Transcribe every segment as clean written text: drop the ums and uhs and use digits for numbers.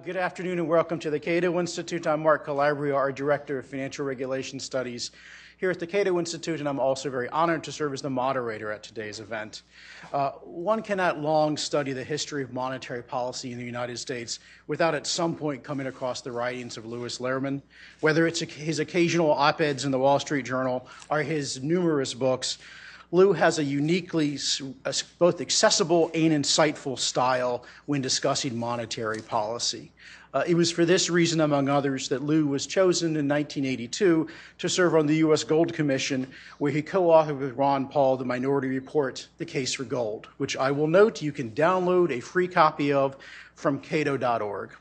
Good afternoon and welcome to the Cato Institute. I'm Mark Calabria, our Director of Financial Regulation Studies here at the Cato Institute, and I'm also very honored to serve as the moderator at today's event. One cannot long study the history of monetary policy in the United States without at some point coming across the writings of Louis Lehrman, whether it's his occasional op-eds in the Wall Street Journal or his numerous books. Lou has a uniquely both accessible and insightful style when discussing monetary policy. It was for this reason, among others, that Lou was chosen in 1982 to serve on the U.S. Gold Commission, where he co-authored with Ron Paul the Minority Report, The Case for Gold, which I will note you can download a free copy of from cato.org.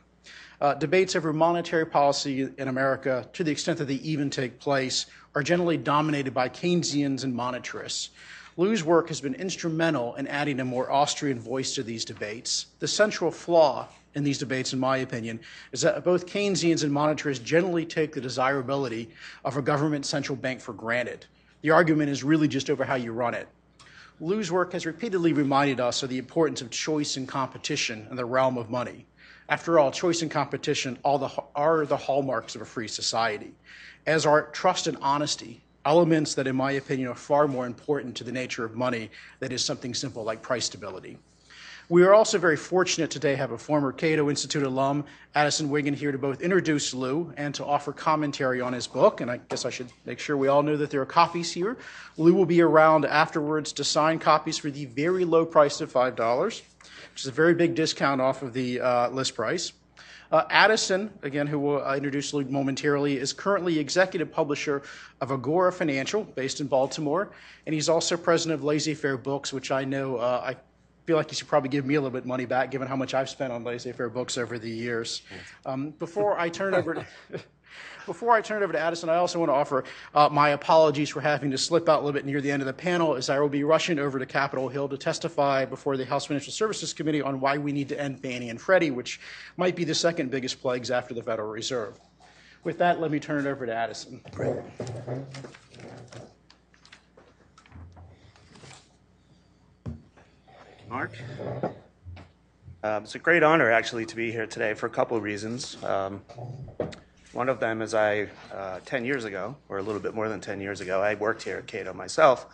Debates over monetary policy in America, to the extent that they even take place, are generally dominated by Keynesians and monetarists. Lou's work has been instrumental in adding a more Austrian voice to these debates. The central flaw in these debates, in my opinion, is that both Keynesians and monetarists generally take the desirability of a government central bank for granted. The argument is really just over how you run it. Lou's work has repeatedly reminded us of the importance of choice and competition in the realm of money. After all, choice and competition are the hallmarks of a free society, as are trust and honesty, elements that, in my opinion, are far more important to the nature of money than is something simple like price stability. We are also very fortunate today to have a former Cato Institute alum, Addison Wiggin, here to both introduce Lou and to offer commentary on his book. And I guess I should make sure we all know that there are copies here. Lou will be around afterwards to sign copies for the very low price of $5, which is a very big discount off of the list price. Addison, again, who will introduce Lou momentarily, is currently executive publisher of Agora Financial, based in Baltimore, and he's also president of Laissez-Faire Books, which I know I feel like you should probably give me a little bit of money back, given how much I've spent on Laissez-Faire Books over the years. Before I turn it over to Addison, I also want to offer my apologies for having to slip out a little bit near the end of the panel, as I will be rushing over to Capitol Hill to testify before the House Financial Services Committee on why we need to end Fannie and Freddie, which might be the second biggest plagues after the Federal Reserve. With that, let me turn it over to Addison. Great. Mark. It's a great honor, actually, to be here today for a couple of reasons. One of them is 10 years ago, or a little bit more than 10 years ago, I worked here at Cato myself,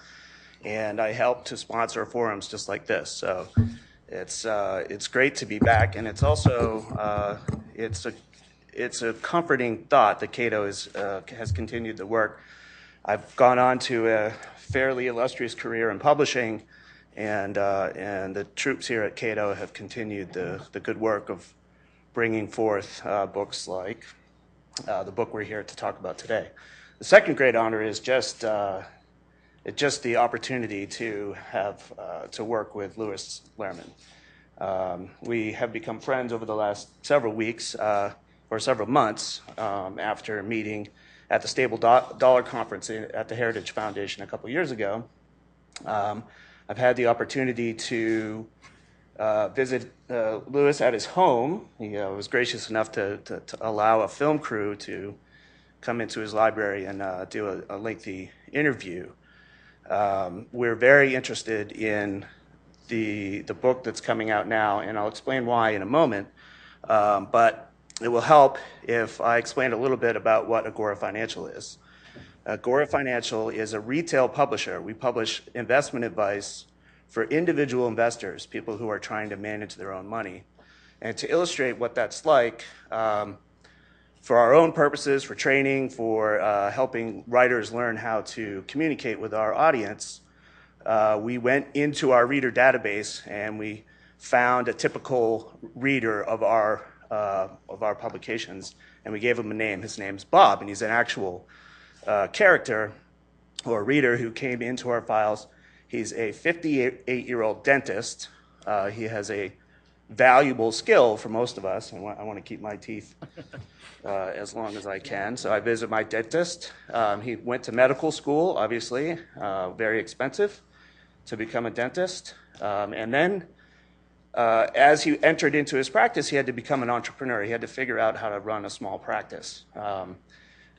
and I helped to sponsor forums just like this. So it's great to be back, and it's also it's a comforting thought that Cato has continued the work. I've gone on to a fairly illustrious career in publishing, and the troops here at Cato have continued the good work of bringing forth books like the book we're here to talk about today. The second great honor is just the opportunity to have to work with Louis Lehrman. We have become friends over the last several weeks or several months after meeting at the Stable Dollar Conference at the Heritage Foundation a couple years ago. I've had the opportunity to visit Louis at his home. He was gracious enough to allow a film crew to come into his library and do a lengthy interview. We're very interested in the book that's coming out now, and I'll explain why in a moment. But it will help if I explain a little bit about what Agora Financial is. Agora Financial is a retail publisher. We publish investment advice for individual investors, people who are trying to manage their own money. And to illustrate what that's like, for our own purposes, for training, for helping writers learn how to communicate with our audience, we went into our reader database and we found a typical reader of our publications, and we gave him a name. His name's Bob, and he's an actual character or reader who came into our files. He's a 58-year-old dentist. He has a valuable skill for most of us. I want to keep my teeth as long as I can, so I visit my dentist. He went to medical school, obviously, very expensive to become a dentist. And then as he entered into his practice, he had to become an entrepreneur. He had to figure out how to run a small practice.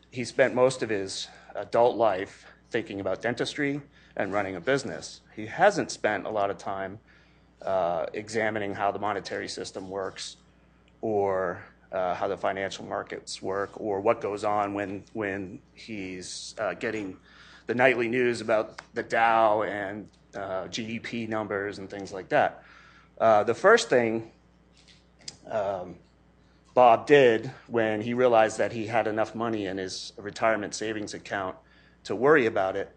He spent most of his adult life thinking about dentistry and running a business. He hasn't spent a lot of time examining how the monetary system works or how the financial markets work, or what goes on when he's getting the nightly news about the Dow and GDP numbers and things like that. The first thing Bob did when he realized that he had enough money in his retirement savings account to worry about it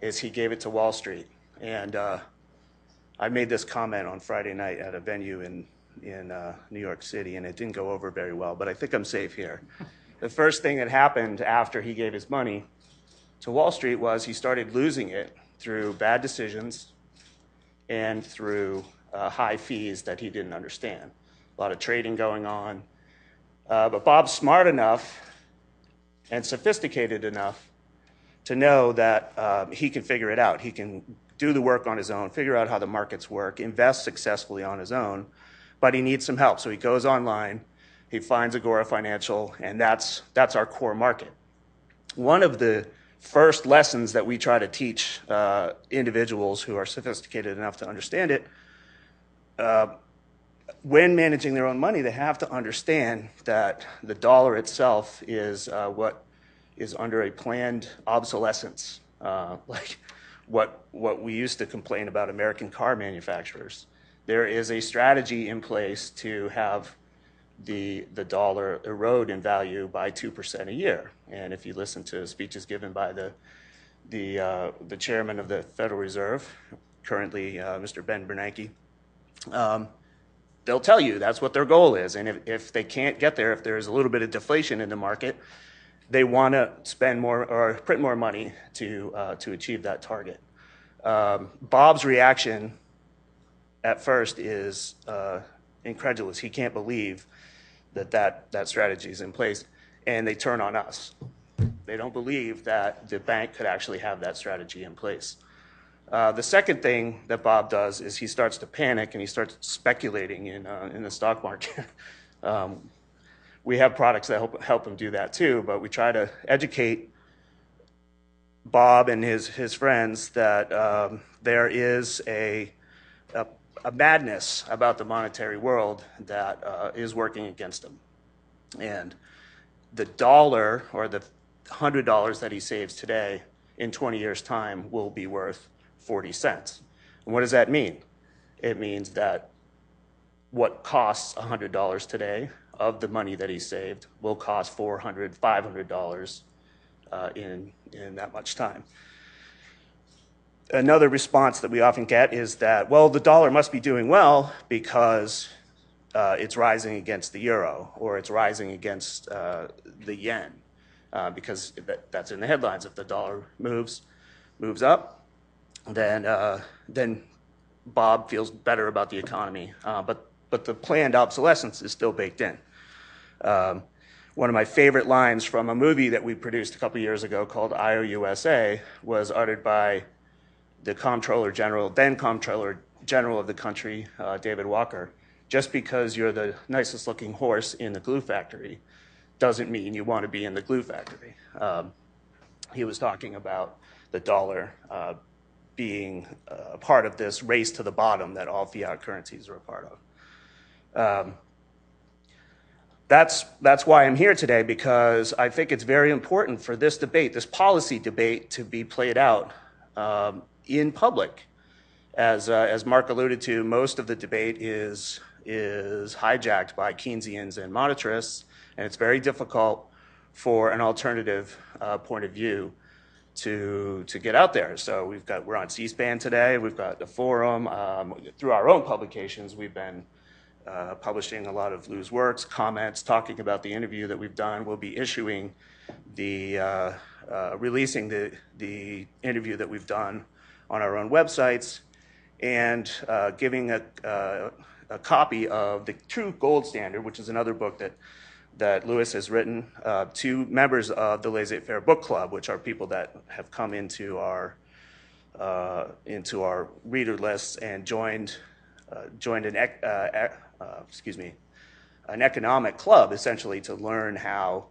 is he gave it to Wall Street. And I made this comment on Friday night at a venue in New York City, and it didn't go over very well, but I think I'm safe here. The first thing that happened after he gave his money to Wall Street was he started losing it through bad decisions and through high fees that he didn't understand. A lot of trading going on. But Bob's smart enough and sophisticated enough to know that he can figure it out. He can do the work on his own, figure out how the markets work, invest successfully on his own, but he needs some help. So he goes online, he finds Agora Financial, and that's our core market. One of the first lessons that we try to teach individuals who are sophisticated enough to understand it, when managing their own money, they have to understand that the dollar itself is what is under a planned obsolescence, like what we used to complain about American car manufacturers. There is a strategy in place to have the dollar erode in value by 2% a year. And if you listen to speeches given by the chairman of the Federal Reserve, currently Mr. Ben Bernanke, they'll tell you that's what their goal is. And if they can't get there, if there's a little bit of deflation in the market, they want to spend more or print more money to achieve that target. Bob's reaction at first is incredulous. He can't believe that strategy is in place, and they turn on us. They don't believe that the bank could actually have that strategy in place. The second thing that Bob does is he starts to panic and he starts speculating in the stock market. We have products that help him do that too, but we try to educate Bob and his friends that there is a madness about the monetary world that is working against him. And the dollar or the $100 that he saves today in 20 years' time will be worth 40 cents. And what does that mean? It means that what costs $100 today of the money that he saved will cost $400, $500 in that much time. Another response that we often get is that, well, the dollar must be doing well because it's rising against the euro, or it's rising against the yen, because that's in the headlines. If the dollar moves up, then Bob feels better about the economy. But the planned obsolescence is still baked in. One of my favorite lines from a movie that we produced a couple years ago called IOUSA was uttered by the then Comptroller General of the country, David Walker. Just because you're the nicest looking horse in the glue factory doesn't mean you want to be in the glue factory. He was talking about the dollar being a part of this race to the bottom that all fiat currencies are a part of. That's why I'm here today, because I think it's very important for this debate, this policy debate, to be played out in public. As Mark alluded to, most of the debate is hijacked by Keynesians and monetarists, and it's very difficult for an alternative point of view to get out there. So we're on C-SPAN today. We've got the forum. Through our own publications, we've been publishing a lot of Lou's works, comments, talking about the interview that we've done. We'll be issuing releasing the interview that we've done on our own websites, and giving a copy of The True Gold Standard, which is another book that Louis has written, to members of the Laissez-Faire Book Club, which are people that have come into our reader lists and joined an economic club, essentially, to learn how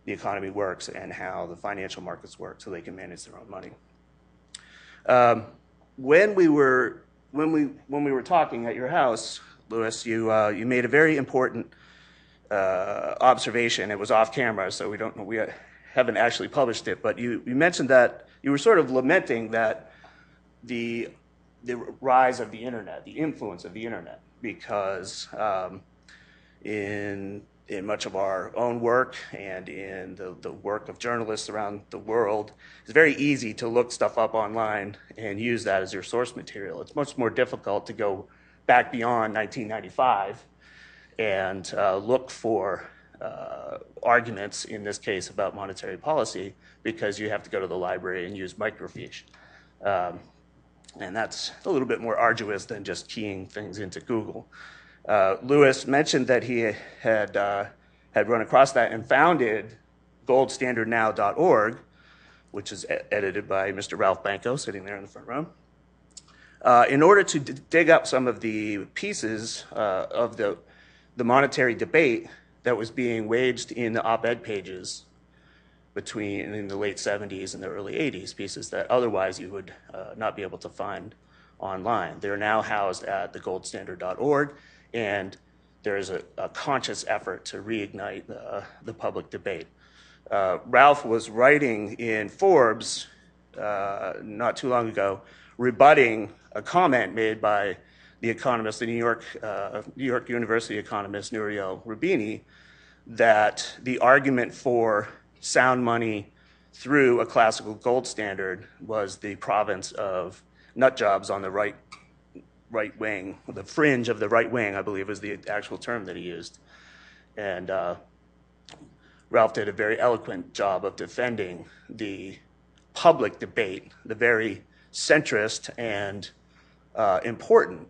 the economy works and how the financial markets work, so they can manage their own money. When we were talking at your house, Louis, you made a very important observation. It was off camera, so we haven't actually published it. But you mentioned that you were sort of lamenting that the rise of the internet, the influence of the internet, because in much of our own work and in the work of journalists around the world, it's very easy to look stuff up online and use that as your source material. It's much more difficult to go back beyond 1995 and look for arguments, in this case, about monetary policy, because you have to go to the library and use microfiche. And that's a little bit more arduous than just keying things into Google. Lewis mentioned that he had run across that and founded goldstandardnow.org, which is edited by Mr. Ralph Banco, sitting there in the front row, in order to dig up some of the pieces of the monetary debate that was being waged in the op-ed pages in the late 70s and the early 80s, pieces that otherwise you would not be able to find online. They're now housed at the goldstandard.org, and there is a conscious effort to reignite the public debate. Ralph was writing in Forbes not too long ago, rebutting a comment made by the economist, the New York University economist Nouriel Roubini, that the argument for sound money through a classical gold standard was the province of nut jobs on the right wing, the fringe of the right wing, I believe is the actual term that he used. And Ralph did a very eloquent job of defending the public debate, the very centrist and important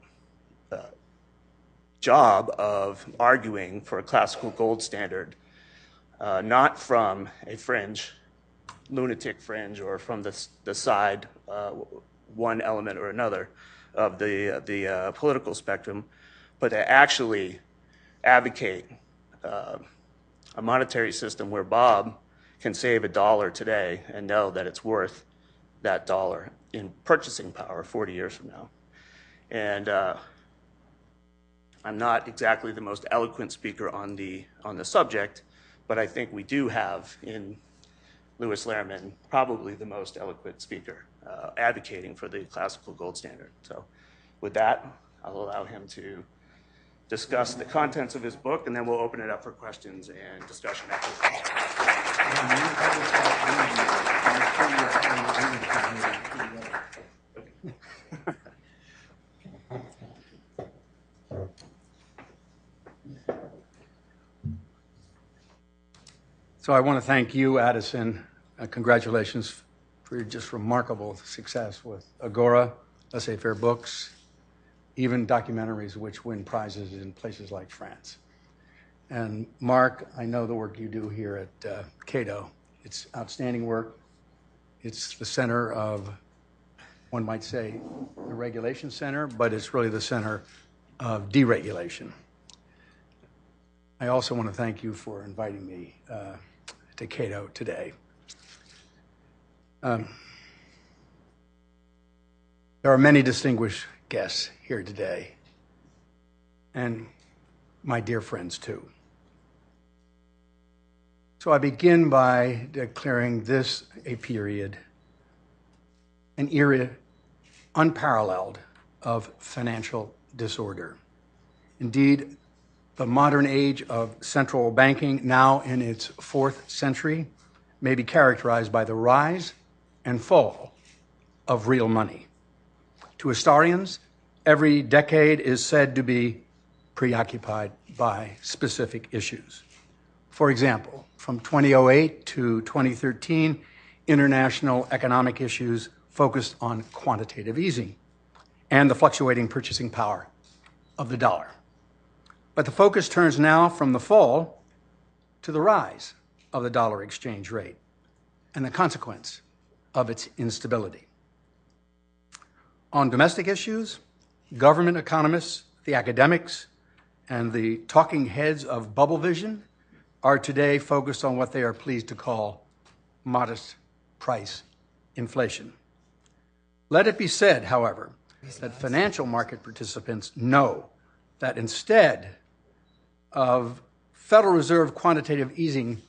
job of arguing for a classical gold standard, not from a fringe, lunatic fringe, or from the side, one element or another of the political spectrum, but to actually advocate a monetary system where Bob can save $1 today and know that it's worth that dollar in purchasing power 40 years from now. And I'm not exactly the most eloquent speaker on the subject, but I think we do have in Louis Lehrman probably the most eloquent speaker advocating for the classical gold standard. So with that, I'll allow him to discuss the contents of his book, and then we'll open it up for questions and discussion after So I want to thank you, Addison. Congratulations for your just remarkable success with Agora, laissez-faire books, even documentaries which win prizes in places like France. And Mark, I know the work you do here at Cato. It's outstanding work. It's the center of, one might say, the regulation center, but it's really the center of deregulation. I also want to thank you for inviting me to Cato today. There are many distinguished guests here today, and my dear friends too. So I begin by declaring this a period, an era unparalleled of financial disorder. Indeed, the modern age of central banking, now in its 4th century, may be characterized by the rise and fall of real money. To historians, every decade is said to be preoccupied by specific issues. For example, from 2008 to 2013, international economic issues focused on quantitative easing and the fluctuating purchasing power of the dollar. But the focus turns now from the fall to the rise of the dollar exchange rate and the consequence of its instability. On domestic issues, government economists, the academics, and the talking heads of bubble vision are today focused on what they are pleased to call modest price inflation. Let it be said, however, that financial market participants know that instead of Federal Reserve quantitative easing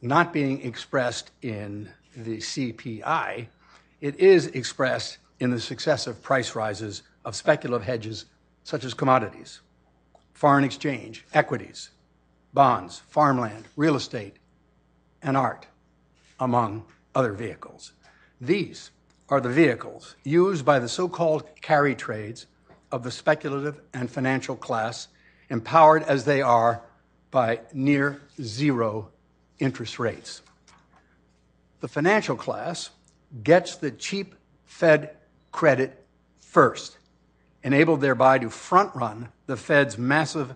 not being expressed in the CPI, it is expressed in the successive price rises of speculative hedges such as commodities, foreign exchange, equities, bonds, farmland, real estate, and art, among other vehicles. These are the vehicles used by the so-called carry trades of the speculative and financial class, empowered as they are by near zero interest rates. The financial class gets the cheap Fed credit first, enabled thereby to front-run the Fed's massive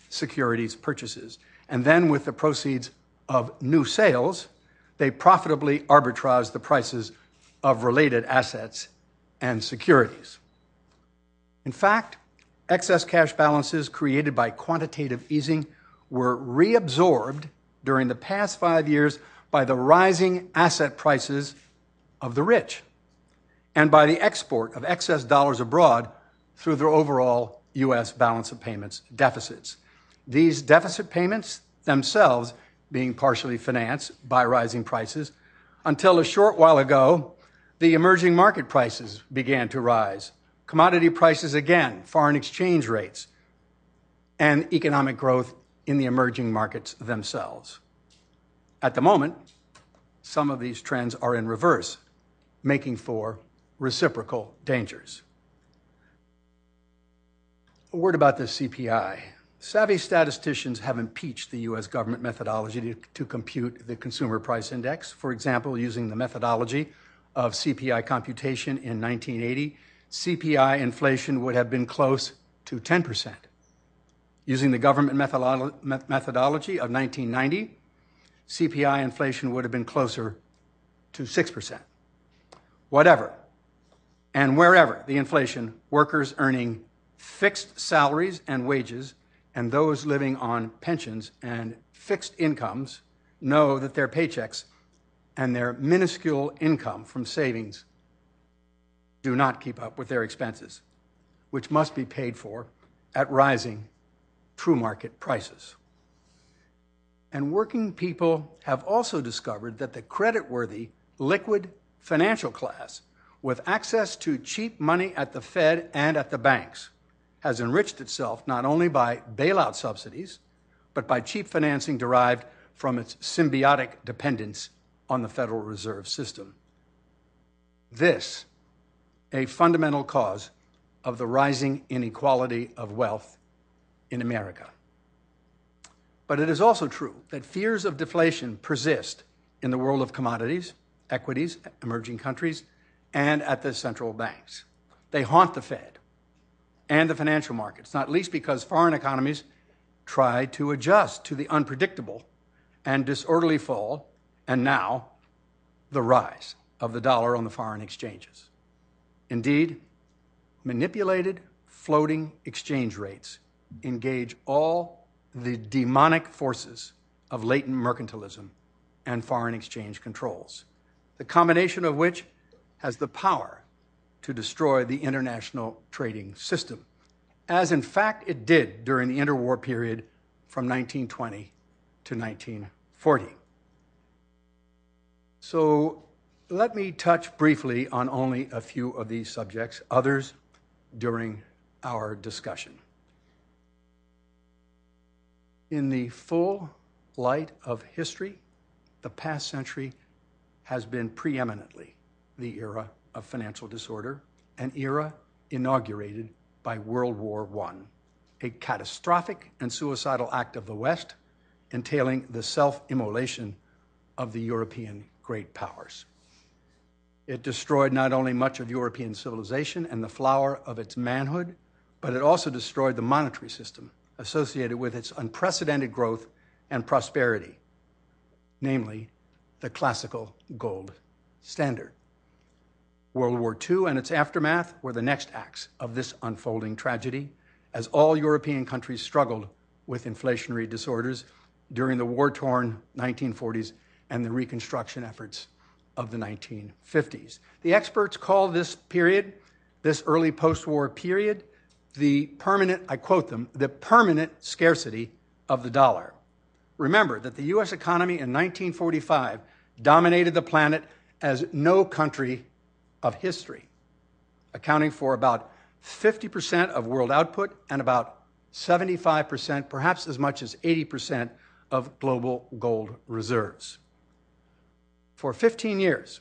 securities purchases. And then with the proceeds of new sales, they profitably arbitrage the prices of related assets and securities. In fact, excess cash balances created by quantitative easing were reabsorbed during the past 5 years by the rising asset prices of the rich and by the export of excess dollars abroad through their overall U.S. balance of payments deficits. These deficit payments themselves being partially financed by rising prices until a short while ago, the emerging market prices began to rise, commodity prices again, foreign exchange rates, and economic growth in the emerging markets themselves. At the moment, some of these trends are in reverse, making for reciprocal dangers. A word about the CPI. Savvy statisticians have impeached the U.S. government methodology to compute the Consumer Price Index. For example, using the methodology of CPI computation in 1980, CPI inflation would have been close to 10%. Using the government methodology of 1990, CPI inflation would have been closer to 6%. Whatever and wherever the inflation, workers earning fixed salaries and wages and those living on pensions and fixed incomes know that their paychecks and their minuscule income from savings do not keep up with their expenses, which must be paid for at rising true market prices. And working people have also discovered that the creditworthy, liquid financial class with access to cheap money at the Fed and at the banks has enriched itself not only by bailout subsidies, but by cheap financing derived from its symbiotic dependence on the Federal Reserve System. This, a fundamental cause of the rising inequality of wealth in America. But it is also true that fears of deflation persist in the world of commodities, equities, emerging countries, and at the central banks. They haunt the Fed and the financial markets, not least because foreign economies try to adjust to the unpredictable and disorderly fall, and now the rise of the dollar on the foreign exchanges. Indeed, manipulated floating exchange rates engage all the demonic forces of latent mercantilism and foreign exchange controls, the combination of which has the power to destroy the international trading system, as in fact it did during the interwar period from 1920 to 1940. So let me touch briefly on only a few of these subjects, others during our discussion. In the full light of history, the past century has been preeminently the era of financial disorder, an era inaugurated by World War I, a catastrophic and suicidal act of the West, entailing the self-immolation of the European great powers. It destroyed not only much of European civilization and the flower of its manhood, but it also destroyed the monetary system associated with its unprecedented growth and prosperity, namely the classical gold standard. World War II and its aftermath were the next acts of this unfolding tragedy, as all European countries struggled with inflationary disorders during the war-torn 1940s and the reconstruction efforts of the 1950s. The experts call this period, this early post-war period, the permanent, I quote them, the permanent scarcity of the dollar, Remember that the U.S. economy in 1945 dominated the planet as no country of history, accounting for about 50% of world output and about 75%, perhaps as much as 80% of global gold reserves. For 15 years,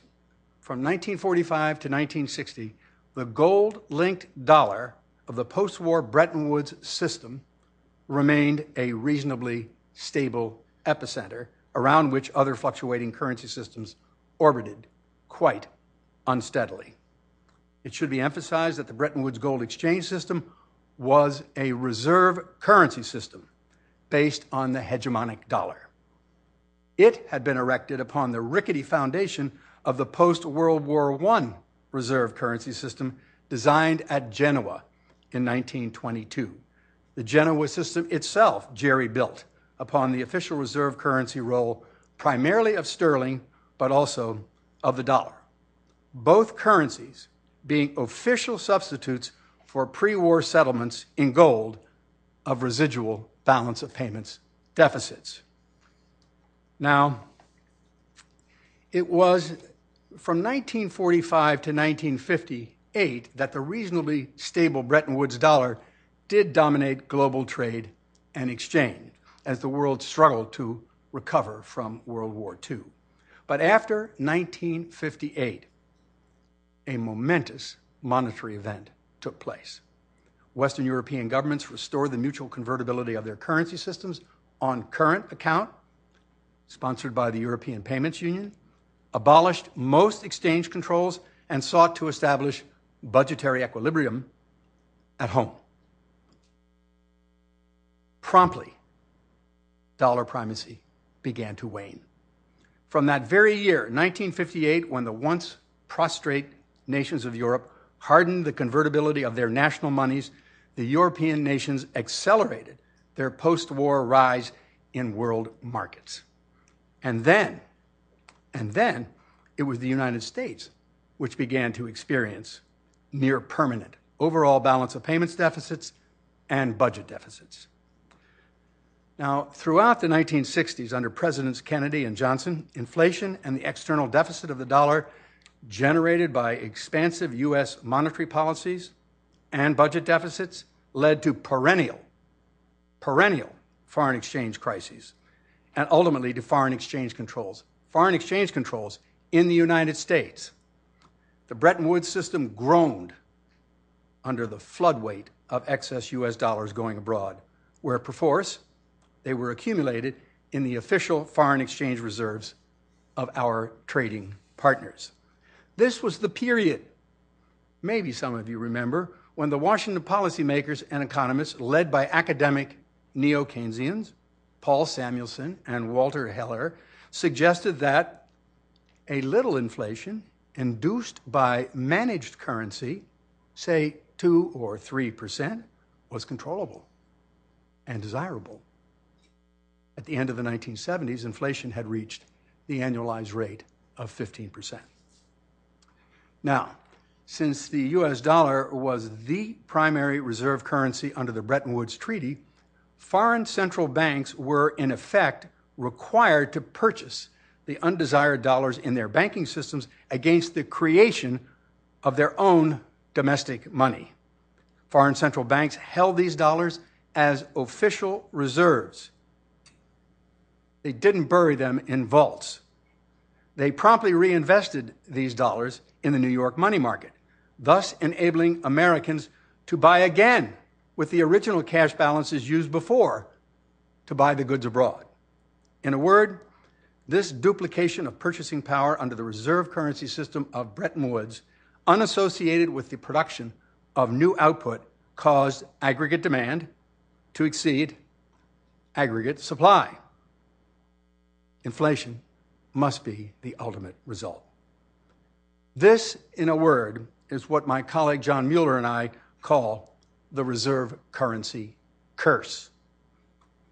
from 1945 to 1960, the gold-linked dollar of the post-war Bretton Woods system remained a reasonably stable epicenter around which other fluctuating currency systems orbited quite unsteadily. It should be emphasized that the Bretton Woods gold exchange system was a reserve currency system based on the hegemonic dollar. It had been erected upon the rickety foundation of the post-World War I reserve currency system designed at Genoa in 1922. The Genoa system itself jerry-built upon the official reserve currency role primarily of sterling, but also of the dollar. Both currencies being official substitutes for pre-war settlements in gold of residual balance of payments deficits. Now, it was from 1945 to 1958 that the reasonably stable Bretton Woods dollar did dominate global trade and exchange as the world struggled to recover from World War II. But after 1958, a momentous monetary event took place. Western European governments restored the mutual convertibility of their currency systems on current account, sponsored by the European Payments Union, abolished most exchange controls, and sought to establish budgetary equilibrium at home. Promptly, dollar primacy began to wane. From that very year, 1958, when the once prostrate nations of Europe hardened the convertibility of their national monies, the European nations accelerated their post-war rise in world markets. And then, it was the United States which began to experience near permanent overall balance of payments deficits and budget deficits. Now, throughout the 1960s, under Presidents Kennedy and Johnson, inflation and the external deficit of the dollar generated by expansive U.S. monetary policies and budget deficits led to perennial foreign exchange crises and ultimately to foreign exchange controls in the United States. The Bretton Woods system groaned under the floodweight of excess U.S. dollars going abroad, where perforce they were accumulated in the official foreign exchange reserves of our trading partners. This was the period, maybe some of you remember, when the Washington policymakers and economists led by academic neo-Keynesians, Paul Samuelson and Walter Heller, suggested that a little inflation induced by managed currency, say 2 or 3%, was controllable and desirable. At the end of the 1970s, inflation had reached the annualized rate of 15%. Now, since the U.S. dollar was the primary reserve currency under the Bretton Woods Treaty, foreign central banks were, in effect, required to purchase the undesired dollars in their banking systems against the creation of their own domestic money. Foreign central banks held these dollars as official reserves. They didn't bury them in vaults. They promptly reinvested these dollars in the New York money market, thus enabling Americans to buy again with the original cash balances used before to buy the goods abroad. In a word, this duplication of purchasing power under the reserve currency system of Bretton Woods, unassociated with the production of new output, caused aggregate demand to exceed aggregate supply. Inflation must be the ultimate result. This, in a word, is what my colleague John Mueller and I call the reserve currency curse.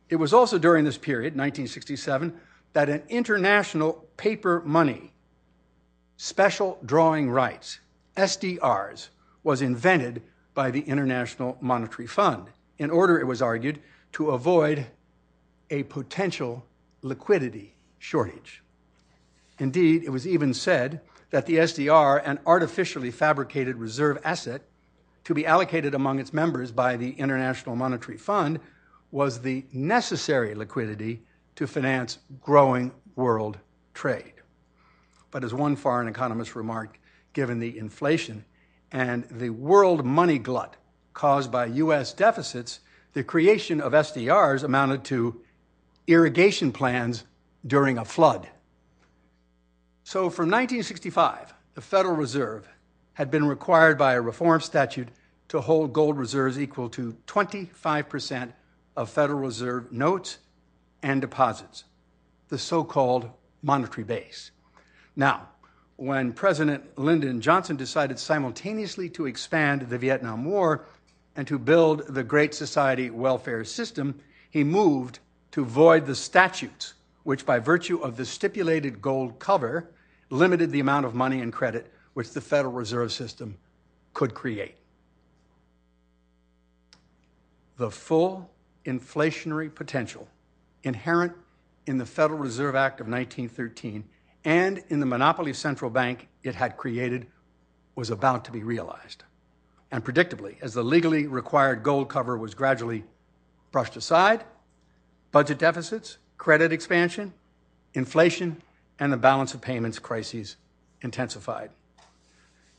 It was also during this period, 1967, that an international paper money, special drawing rights, SDRs, was invented by the International Monetary Fund in order, it was argued, to avoid a potential liquidity shortage. Indeed, it was even said that the SDR, an artificially fabricated reserve asset to be allocated among its members by the International Monetary Fund, was the necessary liquidity to finance growing world trade. But as one foreign economist remarked, given the inflation and the world money glut caused by U.S. deficits, the creation of SDRs amounted to irrigation plans during a flood. So from 1965, the Federal Reserve had been required by a reform statute to hold gold reserves equal to 25% of Federal Reserve notes and deposits, the so-called monetary base. Now, when President Lyndon Johnson decided simultaneously to expand the Vietnam War and to build the Great Society welfare system, he moved to void the statutes, which by virtue of the stipulated gold cover limited the amount of money and credit which the Federal Reserve System could create. The full inflationary potential inherent in the Federal Reserve Act of 1913 and in the monopoly central bank it had created was about to be realized. And predictably, as the legally required gold cover was gradually brushed aside, budget deficits, credit expansion, inflation, and the balance of payments crises intensified.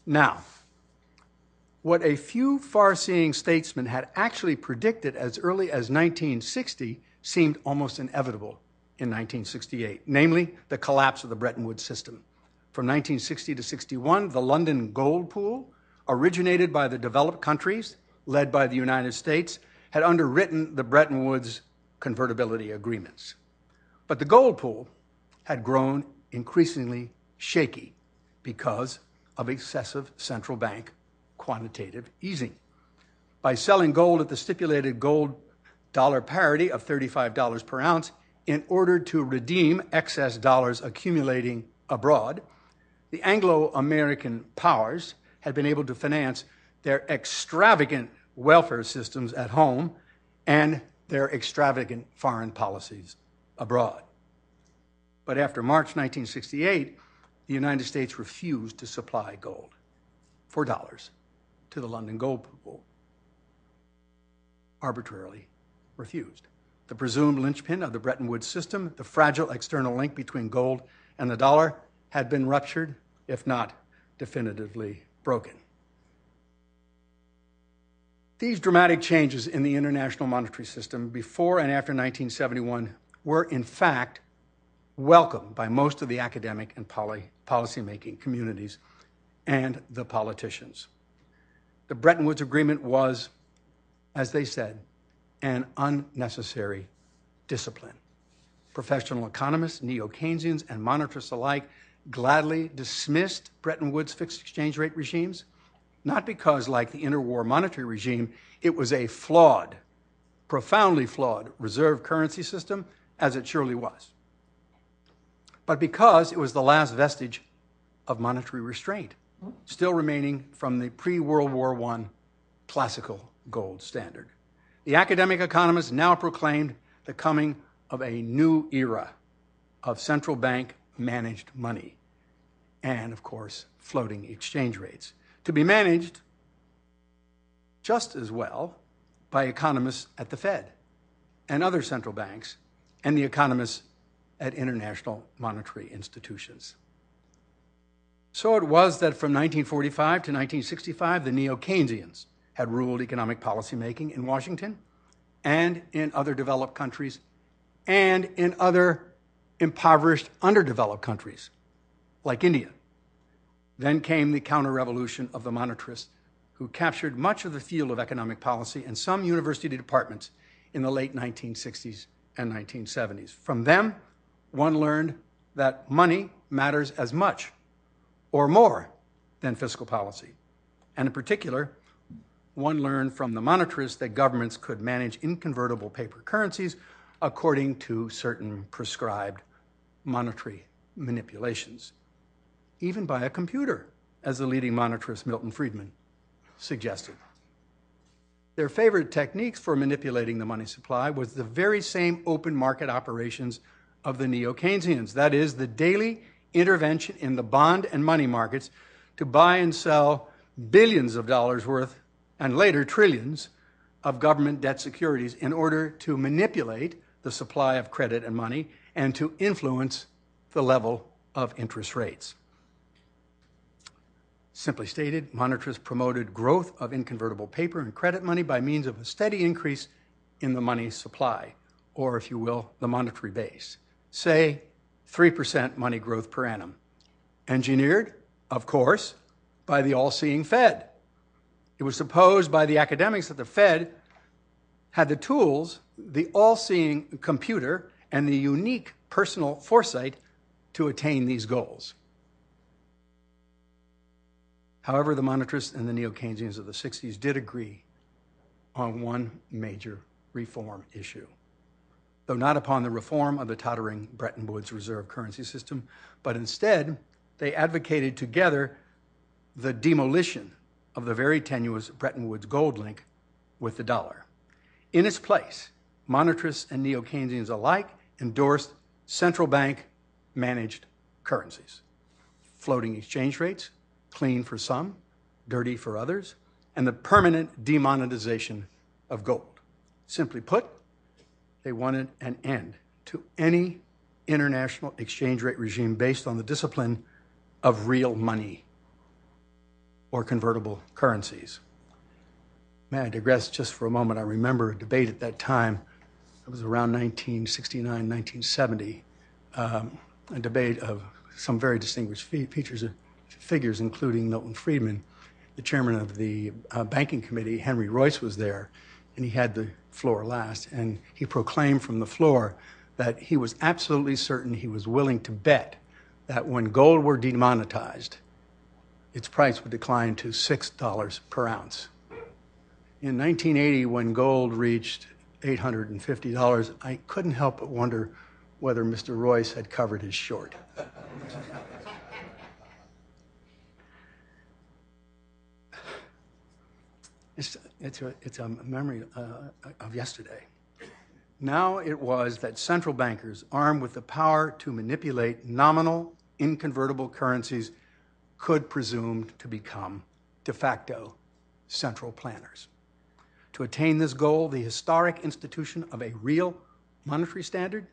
Now, what a few far-seeing statesmen had actually predicted as early as 1960 seemed almost inevitable in 1968, namely the collapse of the Bretton Woods system. From 1960 to 61, the London Gold Pool, originated by the developed countries, led by the United States, had underwritten the Bretton Woods convertibility agreements. But the gold pool had grown increasingly shaky because of excessive central bank quantitative easing. By selling gold at the stipulated gold dollar parity of $35 per ounce in order to redeem excess dollars accumulating abroad, the Anglo-American powers had been able to finance their extravagant welfare systems at home and their extravagant foreign policies abroad. But after March 1968, the United States refused to supply gold for dollars to the London Gold Pool. Arbitrarily refused. The presumed linchpin of the Bretton Woods system, the fragile external link between gold and the dollar, had been ruptured, if not definitively broken. These dramatic changes in the international monetary system before and after 1971 were, in fact, welcomed by most of the academic and policymaking communities and the politicians. The Bretton Woods Agreement was, as they said, an unnecessary discipline. Professional economists, neo-Keynesians, and monetarists alike gladly dismissed Bretton Woods fixed exchange rate regimes, not because, like the interwar monetary regime, it was a flawed, profoundly flawed reserve currency system, as it surely was, but because it was the last vestige of monetary restraint, still remaining from the pre-World War I classical gold standard. The academic economists now proclaimed the coming of a new era of central bank managed money and, of course, floating exchange rates, to be managed just as well by economists at the Fed and other central banks and the economists at international monetary institutions. So it was that from 1945 to 1965, the neo-Keynesians had ruled economic policymaking in Washington and in other developed countries and in other impoverished, underdeveloped countries like India. Then came the counter-revolution of the monetarists, who captured much of the field of economic policy and some university departments in the late 1960s and 1970s. From them, one learned that money matters as much or more than fiscal policy. And in particular, one learned from the monetarists that governments could manage inconvertible paper currencies according to certain prescribed monetary manipulations, even by a computer, as the leading monetarist Milton Friedman suggested. Their favorite techniques for manipulating the money supply was the very same open market operations of the neo-Keynesians. That is, the daily intervention in the bond and money markets to buy and sell billions of dollars worth, and later trillions, of government debt securities in order to manipulate the supply of credit and money and to influence the level of interest rates. Simply stated, monetarists promoted growth of inconvertible paper and credit money by means of a steady increase in the money supply, or if you will, the monetary base. Say, 3% money growth per annum. Engineered, of course, by the all-seeing Fed. It was supposed by the academics that the Fed had the tools, the all-seeing computer, and the unique personal foresight to attain these goals. However, the monetarists and the neo-Keynesians of the 60s did agree on one major reform issue, though not upon the reform of the tottering Bretton Woods reserve currency system, but instead they advocated together the demolition of the very tenuous Bretton Woods gold link with the dollar. In its place, monetarists and neo-Keynesians alike endorsed central bank managed currencies, floating exchange rates, clean for some, dirty for others, and the permanent demonetization of gold. Simply put, they wanted an end to any international exchange rate regime based on the discipline of real money or convertible currencies. May I digress just for a moment? I remember a debate at that time. It was around 1969, 1970, a debate of some very distinguished figures, including Milton Friedman. The chairman of the banking committee, Henry Royce, was there, and he had the floor last, and he proclaimed from the floor that he was absolutely certain, he was willing to bet that when gold were demonetized, its price would decline to $6 per ounce. In 1980, when gold reached $850, I couldn't help but wonder whether Mr. Royce had covered his short. It's a memory of yesterday. Now it was that central bankers, armed with the power to manipulate nominal, inconvertible currencies, could presume to become de facto central planners. To attain this goal, the historic institution of a real monetary standard,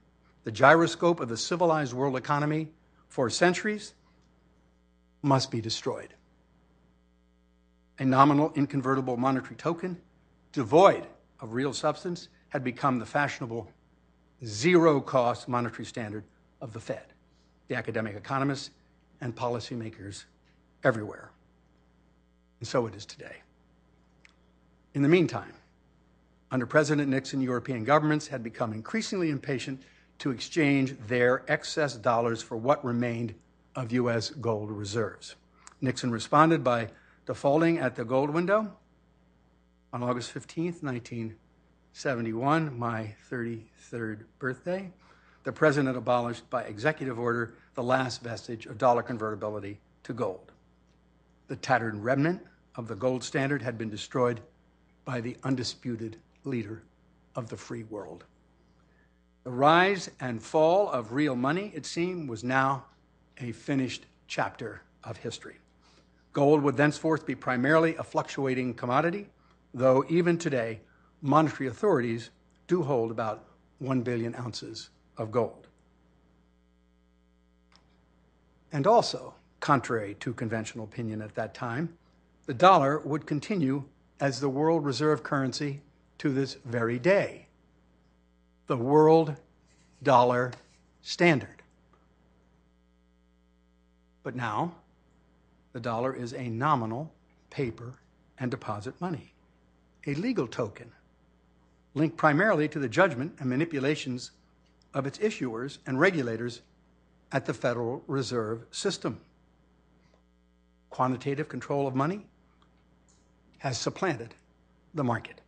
the gyroscope of the civilized world economy for centuries, must be destroyed. A nominal, inconvertible monetary token, devoid of real substance, had become the fashionable zero-cost monetary standard of the Fed, the academic economists, and policymakers everywhere. And so it is today. In the meantime, under President Nixon, European governments had become increasingly impatient to exchange their excess dollars for what remained of U.S. gold reserves. Nixon responded by defaulting at the gold window on August 15th, 1971, my 33rd birthday. The president abolished by executive order the last vestige of dollar convertibility to gold. The tattered remnant of the gold standard had been destroyed by the undisputed leader of the free world. The rise and fall of real money, it seemed, was now a finished chapter of history. Gold would thenceforth be primarily a fluctuating commodity, though even today, monetary authorities do hold about 1 billion ounces of gold. And also, contrary to conventional opinion at that time, the dollar would continue as the world reserve currency to this very day, the world dollar standard. But now, the dollar is a nominal paper and deposit money, a legal token linked primarily to the judgment and manipulations of its issuers and regulators at the Federal Reserve System. Quantitative control of money has supplanted the market.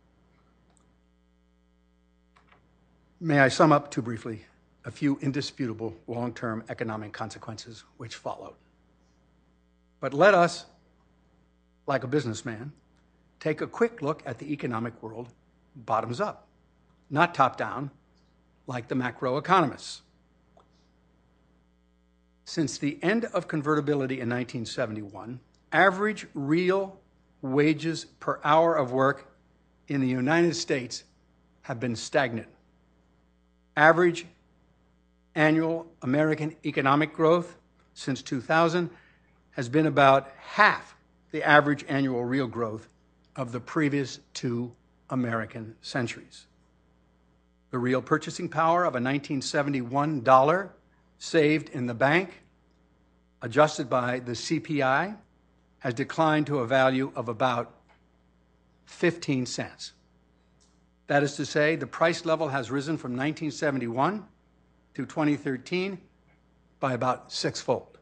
May I sum up too briefly a few indisputable long-term economic consequences which followed. But let us, like a businessman, take a quick look at the economic world bottoms up, not top down, like the macroeconomists. Since the end of convertibility in 1971, average real wages per hour of work in the United States have been stagnant. Average annual American economic growth since 2000 has been about half the average annual real growth of the previous 2 American centuries. The real purchasing power of a 1971 dollar saved in the bank, adjusted by the CPI, has declined to a value of about 15 cents. That is to say, the price level has risen from 1971 to 2013 by about sixfold,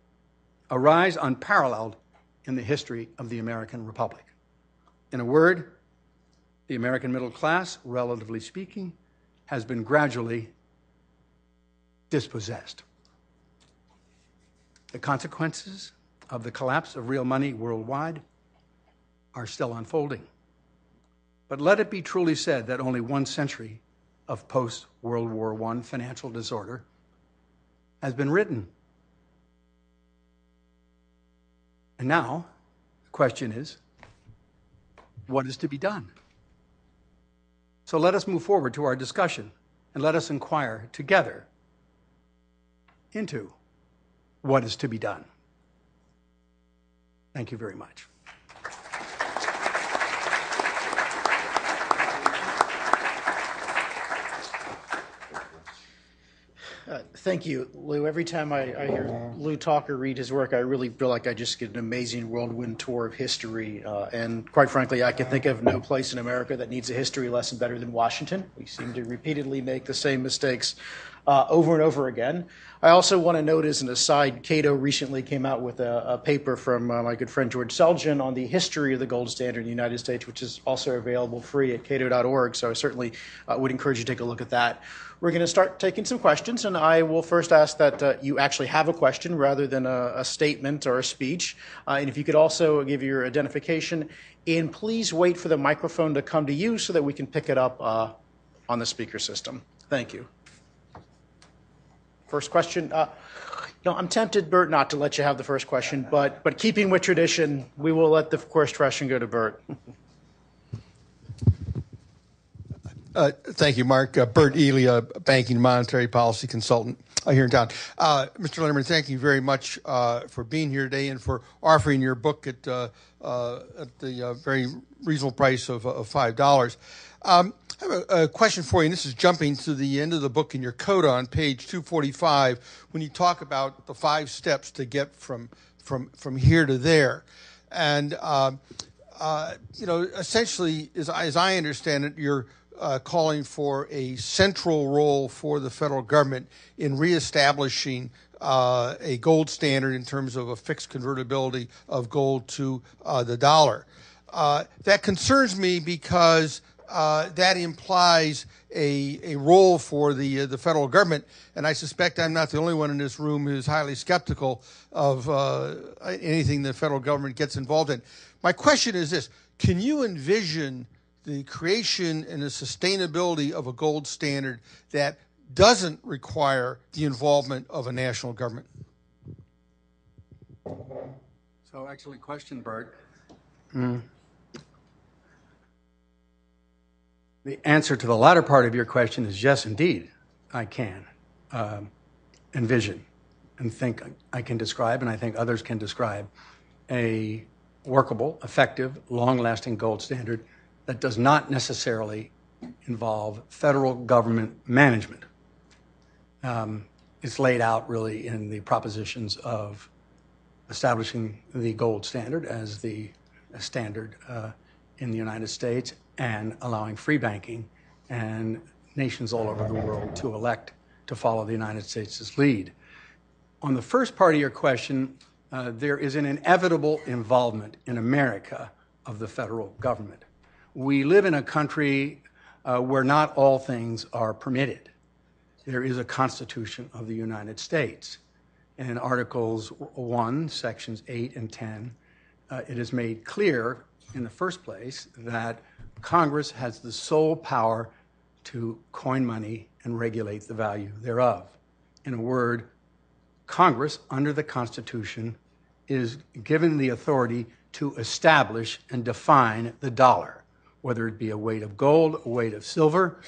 a rise unparalleled in the history of the American Republic. In a word, the American middle class, relatively speaking, has been gradually dispossessed. The consequences of the collapse of real money worldwide are still unfolding. But let it be truly said that only 1 century of post-World War I financial disorder has been written. And now, the question is, what is to be done? So let us move forward to our discussion and let us inquire together into what is to be done. Thank you very much. Thank you, Lou. Every time I hear Lou talk or read his work, I really feel like I just get an amazing whirlwind tour of history. And quite frankly, I can think of no place in America that needs a history lesson better than Washington. We seem to repeatedly make the same mistakes over and over again. I also want to note as an aside, Cato recently came out with a paper from my good friend George Selgin on the history of the gold standard in the United States, which is also available free at cato.org. So I certainly would encourage you to take a look at that. We're going to start taking some questions, and I will first ask that you actually have a question rather than a statement or a speech. And if you could also give your identification, and please wait for the microphone to come to you so that we can pick it up on the speaker system. Thank you. First question. I'm tempted, Bert, not to let you have the first question, but keeping with tradition, we will let the first question go to Bert. Thank you, Mark. Bert Ely, a banking and monetary policy consultant here in town. Mr. Lehrman, thank you very much for being here today and for offering your book at the very reasonable price of $5. I have a question for you, and this is jumping to the end of the book in your coda on page 245 when you talk about the 5 steps to get from here to there. And, essentially, as I understand it, you're calling for a central role for the federal government in reestablishing a gold standard in terms of a fixed convertibility of gold to the dollar. That concerns me because that implies a role for the federal government, and I suspect I'm not the only one in this room who's highly skeptical of anything the federal government gets involved in. My question is this: can you envision the creation and the sustainability of a gold standard that doesn't require the involvement of a national government? So, excellent question, Bert. The answer to the latter part of your question is yes, indeed, I can envision and think I can describe, and I think others can describe, a workable, effective, long-lasting gold standard that does not necessarily involve federal government management. It's laid out really in the propositions of establishing the gold standard as the standard in the United States and allowing free banking and nations all over the world to elect to follow the United States' lead. On the first part of your question, there is an inevitable involvement in America of the federal government. We live in a country where not all things are permitted. There is a Constitution of the United States. In Articles 1, Sections 8 and 10, it is made clear in the first place that Congress has the sole power to coin money and regulate the value thereof. In a word, Congress, under the Constitution, is given the authority to establish and define the dollar, whether it be a weight of gold, a weight of silver,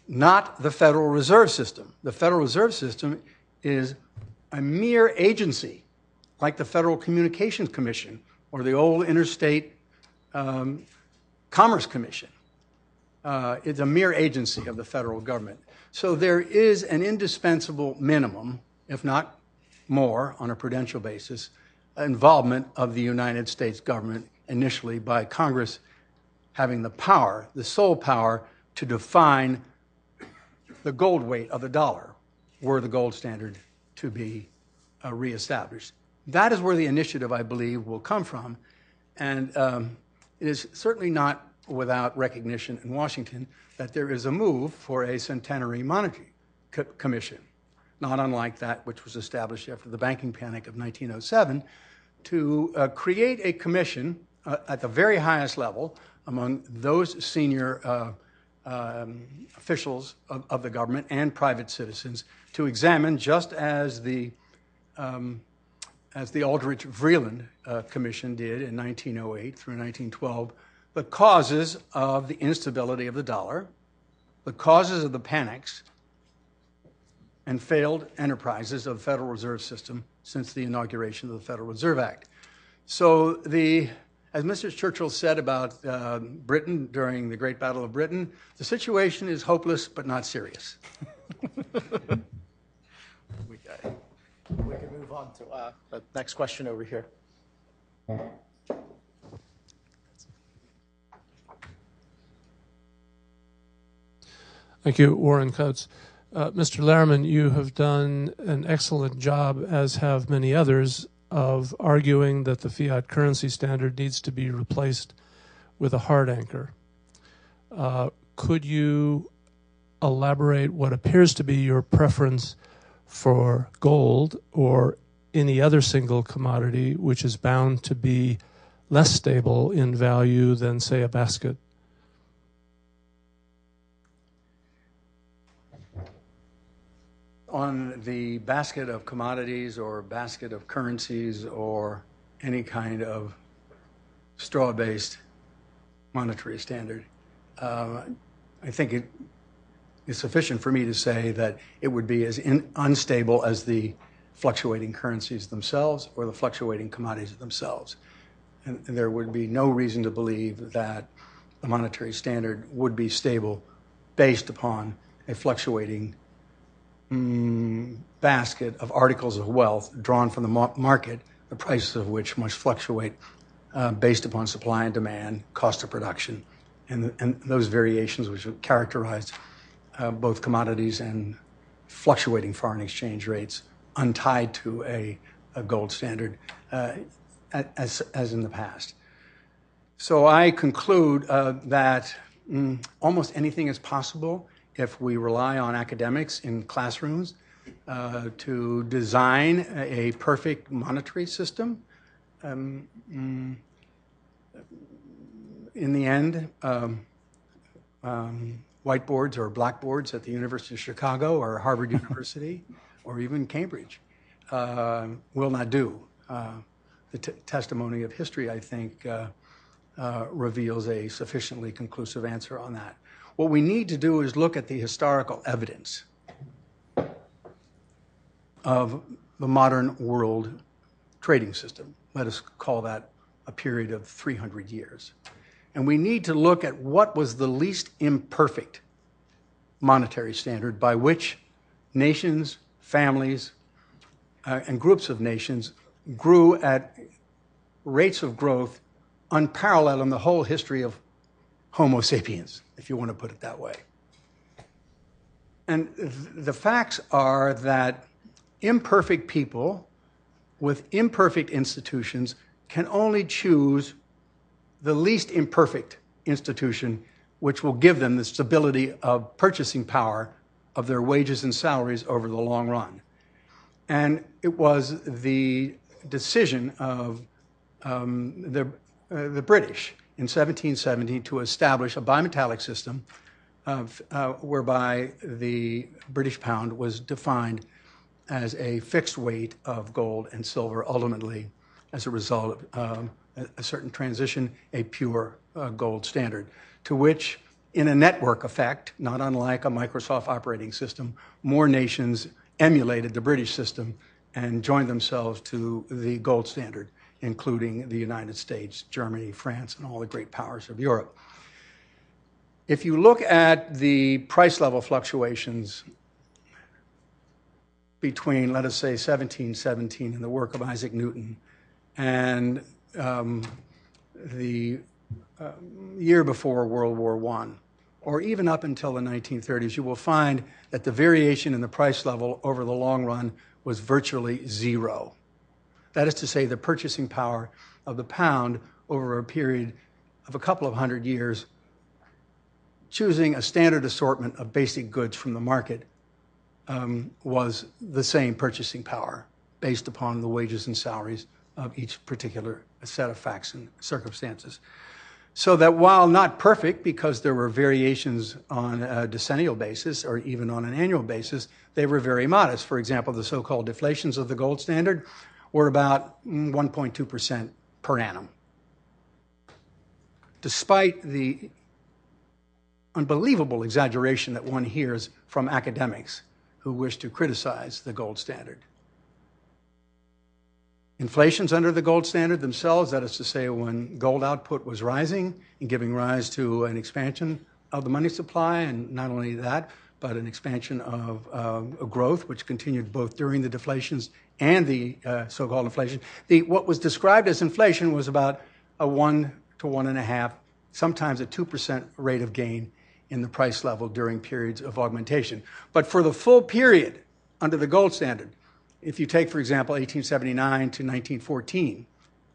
not the Federal Reserve System. The Federal Reserve System is a mere agency, like the Federal Communications Commission or the old Interstate Commerce Commission. It's a mere agency of the federal government. So there is an indispensable minimum, if not more on a prudential basis, involvement of the United States government initially by Congress having the power, the sole power, to define the gold weight of the dollar were the gold standard to be reestablished. That is where the initiative, I believe, will come from. And it is certainly not without recognition in Washington that there is a move for a centenary monetary commission, not unlike that which was established after the banking panic of 1907, to create a commission at the very highest level among those senior officials of the government and private citizens to examine, just as the Aldrich-Vreeland Commission did in 1908 through 1912, the causes of the instability of the dollar, the causes of the panics and failed enterprises of the Federal Reserve System since the inauguration of the Federal Reserve Act. So as Mr. Churchill said about Britain during the Great Battle of Britain, the situation is hopeless but not serious. We can move on to the next question over here. Thank you, Warren Coates. Mr. Lehrman, you have done an excellent job, as have many others, of arguing that the fiat currency standard needs to be replaced with a hard anchor. Could you elaborate what appears to be your preference for gold or any other single commodity which is bound to be less stable in value than, say, a basket? On the basket of commodities or basket of currencies or any kind of straw-based monetary standard, I think it is sufficient for me to say that it would be as unstable as the fluctuating currencies themselves or the fluctuating commodities themselves. And there would be no reason to believe that the monetary standard would be stable based upon a fluctuating basket of articles of wealth drawn from the market, the prices of which must fluctuate based upon supply and demand, cost of production, and those variations which have characterized both commodities and fluctuating foreign exchange rates untied to a gold standard as in the past. So I conclude that almost anything is possible if we rely on academics in classrooms to design a perfect monetary system. In the end, whiteboards or blackboards at the University of Chicago or Harvard University or even Cambridge will not do. The testimony of history, I think, reveals a sufficiently conclusive answer on that. What we need to do is look at the historical evidence of the modern world trading system. Let us call that a period of 300 years. And we need to look at what was the least imperfect monetary standard by which nations, families, and groups of nations grew at rates of growth unparalleled in the whole history of Homo sapiens, if you want to put it that way. And the facts are that imperfect people with imperfect institutions can only choose the least imperfect institution which will give them the stability of purchasing power of their wages and salaries over the long run. And it was the decision of the British in 1770 to establish a bimetallic system whereby the British pound was defined as a fixed weight of gold and silver, ultimately, as a result of a certain transition, a pure gold standard, to which, in a network effect, not unlike a Microsoft operating system, more nations emulated the British system and joined themselves to the gold standard, including the United States, Germany, France, and all the great powers of Europe. If you look at the price level fluctuations between, let us say, 1717 and the work of Isaac Newton and the year before World War I, or even up until the 1930s, you will find that the variation in the price level over the long run was virtually zero. That is to say, the purchasing power of the pound over a period of a couple of hundred years, choosing a standard assortment of basic goods from the market, was the same purchasing power based upon the wages and salaries of each particular set of facts and circumstances. So that while not perfect, because there were variations on a decennial basis or even on an annual basis, they were very modest. For example, the so-called deflations of the gold standard were about 1.2% per annum. Despite the unbelievable exaggeration that one hears from academics who wish to criticize the gold standard. Inflations under the gold standard themselves, that is to say, when gold output was rising and giving rise to an expansion of the money supply, and not only that, but an expansion of growth, which continued both during the deflations and the so-called inflation. What was described as inflation was about a 1 to 1.5, sometimes a 2% rate of gain in the price level during periods of augmentation. But for the full period under the gold standard, if you take, for example, 1879 to 1914,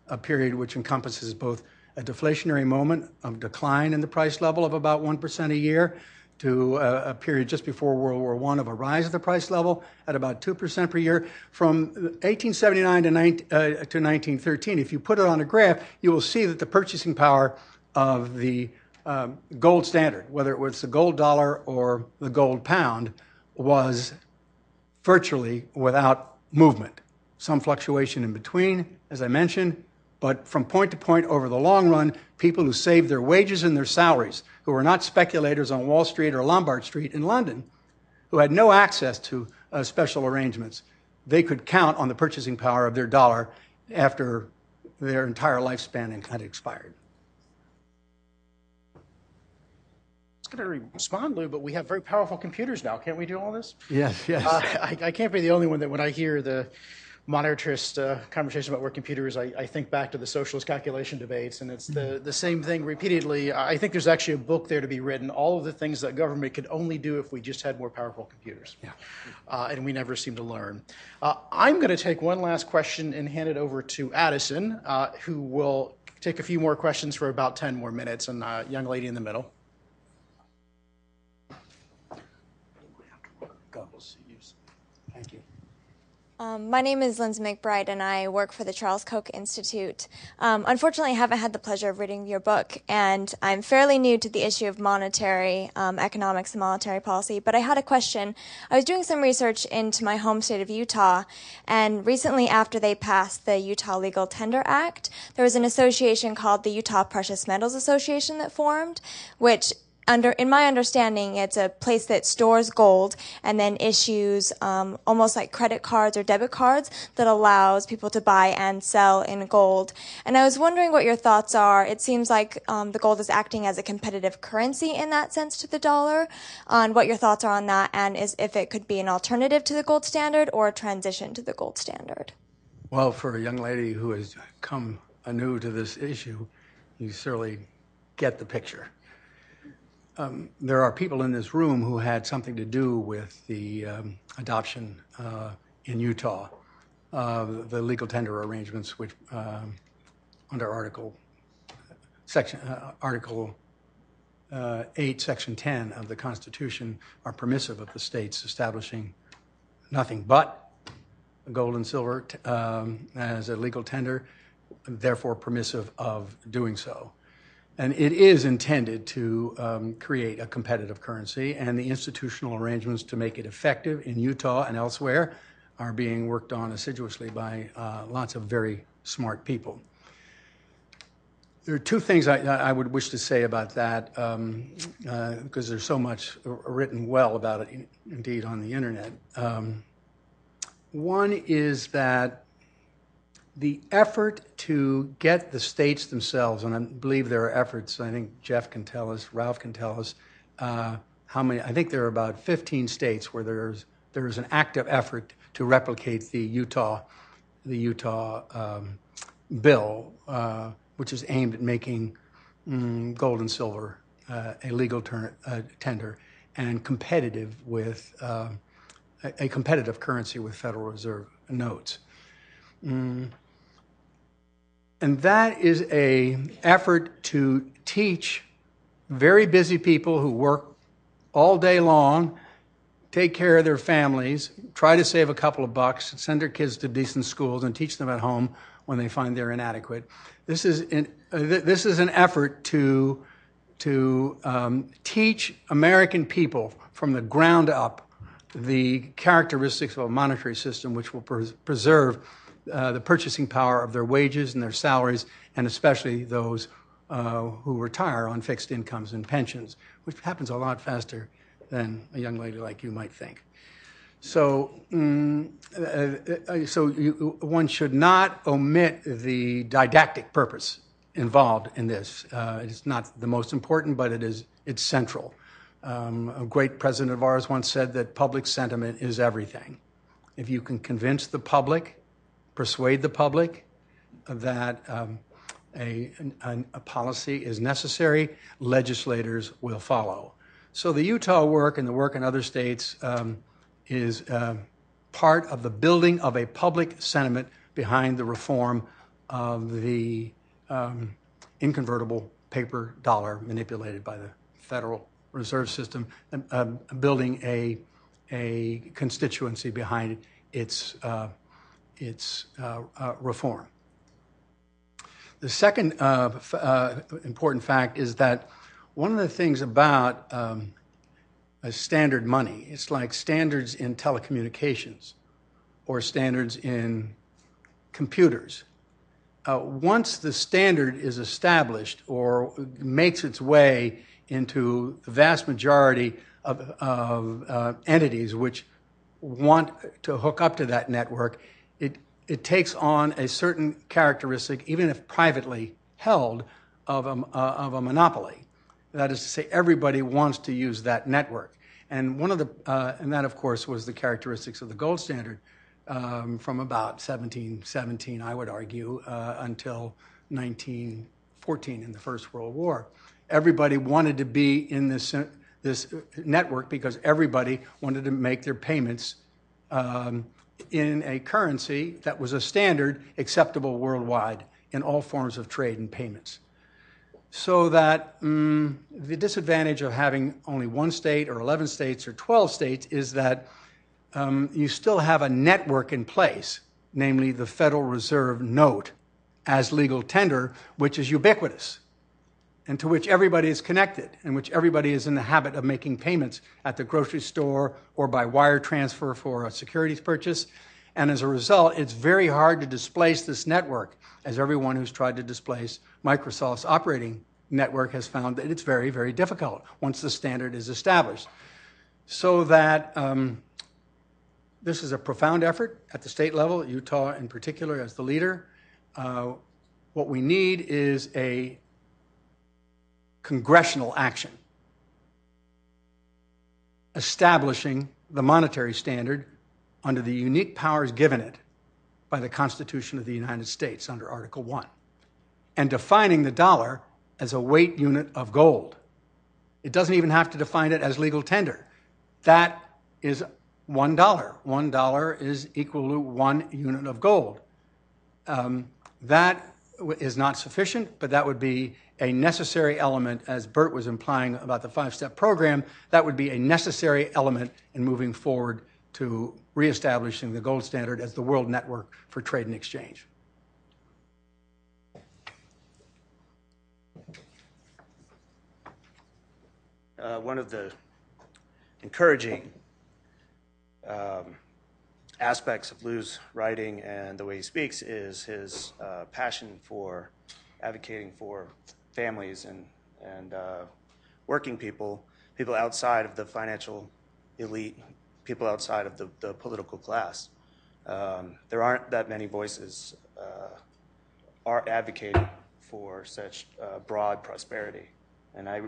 a period which encompasses both a deflationary moment of decline in the price level of about 1% a year to a period just before World War I of a rise of the price level at about 2% per year. From 1879 to 1913, if you put it on a graph, you will see that the purchasing power of the gold standard, whether it was the gold dollar or the gold pound, was virtually without movement. Some fluctuation in between, as I mentioned, but from point to point over the long run, people who saved their wages and their salaries, who were not speculators on Wall Street or Lombard Street in London, who had no access to special arrangements, they could count on the purchasing power of their dollar after their entire lifespan had expired. I was going to respond, Lou, but we have very powerful computers now. Can't we do all this? Yes, yes. I can't be the only one that when I hear the monetarist conversation about where computers, I think back to the socialist calculation debates, and it's the same thing repeatedly. I think there's actually a book there to be written, all of the things that government could only do if we just had more powerful computers. Yeah. And we never seem to learn. I'm going to take one last question and hand it over to Addison, who will take a few more questions for about 10 more minutes, and young lady in the middle. Thank you. My name is Lindsay McBride, and I work for the Charles Koch Institute. Unfortunately, I haven't had the pleasure of reading your book, and I'm fairly new to the issue of monetary economics and monetary policy, but I had a question. I was doing some research into my home state of Utah, and recently after they passed the Utah Legal Tender Act, there was an association called the Utah Precious Metals Association that formed, which in my understanding, it's a place that stores gold and then issues almost like credit cards or debit cards that allows people to buy and sell in gold. And I was wondering what your thoughts are. It seems like the gold is acting as a competitive currency in that sense to the dollar, on what your thoughts are on that, and if it could be an alternative to the gold standard or a transition to the gold standard. Well, for a young lady who has come anew to this issue, you certainly get the picture. There are people in this room who had something to do with the adoption in Utah, the legal tender arrangements, which under Article 8, Section 10 of the Constitution are permissive of the states establishing nothing but gold and silver as a legal tender, therefore permissive of doing so. And it is intended to create a competitive currency, and the institutional arrangements to make it effective in Utah and elsewhere are being worked on assiduously by lots of very smart people. There are two things I would wish to say about that, because there's so much written well about it, indeed, on the internet. One is that the effort to get the states themselves, and I believe there are efforts, I think Jeff can tell us, Ralph can tell us, how many, I think there are about 15 states where there is an active effort to replicate the Utah bill, which is aimed at making gold and silver a legal tender and competitive with a competitive currency with Federal Reserve notes. And that is an effort to teach very busy people who work all day long, take care of their families, try to save a couple of bucks, send their kids to decent schools, and teach them at home when they find they're inadequate. This is an effort to teach American people from the ground up the characteristics of a monetary system which will preserve the purchasing power of their wages and their salaries, and especially those who retire on fixed incomes and pensions, which happens a lot faster than a young lady like you might think. So, one should not omit the didactic purpose involved in this. It's not the most important, but it's central. A great president of ours once said that public sentiment is everything. If you can convince the public, persuade the public that a policy is necessary, legislators will follow. So the Utah work and the work in other states is part of the building of a public sentiment behind the reform of the inconvertible paper dollar manipulated by the Federal Reserve System, building a constituency behind its reform. The second important fact is that one of the things about standard money, it's like standards in telecommunications or standards in computers. Once the standard is established or makes its way into the vast majority of entities which want to hook up to that network, it takes on a certain characteristic, even if privately held, of a monopoly. That is to say, everybody wants to use that network. And and that, of course, was the characteristics of the gold standard from about 1717, I would argue, until 1914 in the First World War. Everybody wanted to be in this network because everybody wanted to make their payments in a currency that was a standard acceptable worldwide in all forms of trade and payments. So that the disadvantage of having only one state or 11 states or 12 states is that you still have a network in place, namely the Federal Reserve note as legal tender, which is ubiquitous and to which everybody is connected and which everybody is in the habit of making payments at the grocery store or by wire transfer for a securities purchase. And as a result, it's very hard to displace this network, as everyone who's tried to displace Microsoft's operating network has found that it's very, very difficult once the standard is established. So that this is a profound effort at the state level, Utah in particular as the leader. What we need is a congressional action establishing the monetary standard under the unique powers given it by the Constitution of the United States under Article 1, and defining the dollar as a weight unit of gold. It doesn't even have to define it as legal tender. That is $1. $1 is equal to 1 unit of gold. That is not sufficient, but that would be a necessary element, as Bert was implying about the 5-step program, that would be a necessary element in moving forward to reestablishing the gold standard as the world network for trade and exchange. One of the encouraging aspects of Lou's writing and the way he speaks is his passion for advocating for families and working people, people outside of the financial elite, people outside of the political class. There aren't that many voices are advocating for such broad prosperity, and I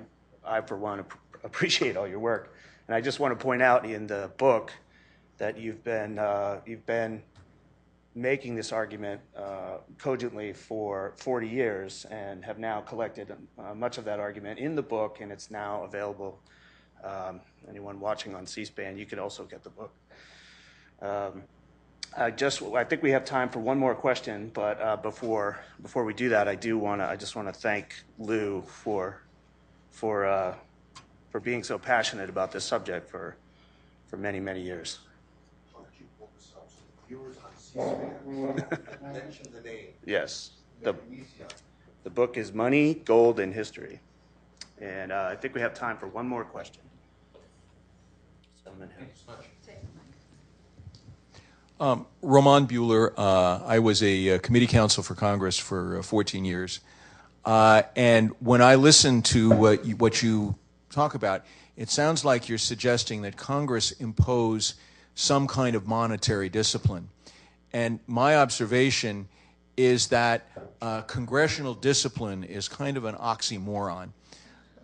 for one appreciate all your work. And I just want to point out in the book that you've been making this argument cogently for 40 years and have now collected much of that argument in the book, and it's now available. Anyone watching on C-SPAN, you could also get the book. I think we have time for one more question, but before we do that, I just want to thank Lou for being so passionate about this subject for many, many years. Mention the name. Yes. The book is Money, Gold, and History. And I think we have time for one more question. Roman Buehler, I was a committee counsel for Congress for 14 years. And when I listen to what you talk about, it sounds like you're suggesting that Congress impose some kind of monetary discipline. And my observation is that congressional discipline is kind of an oxymoron.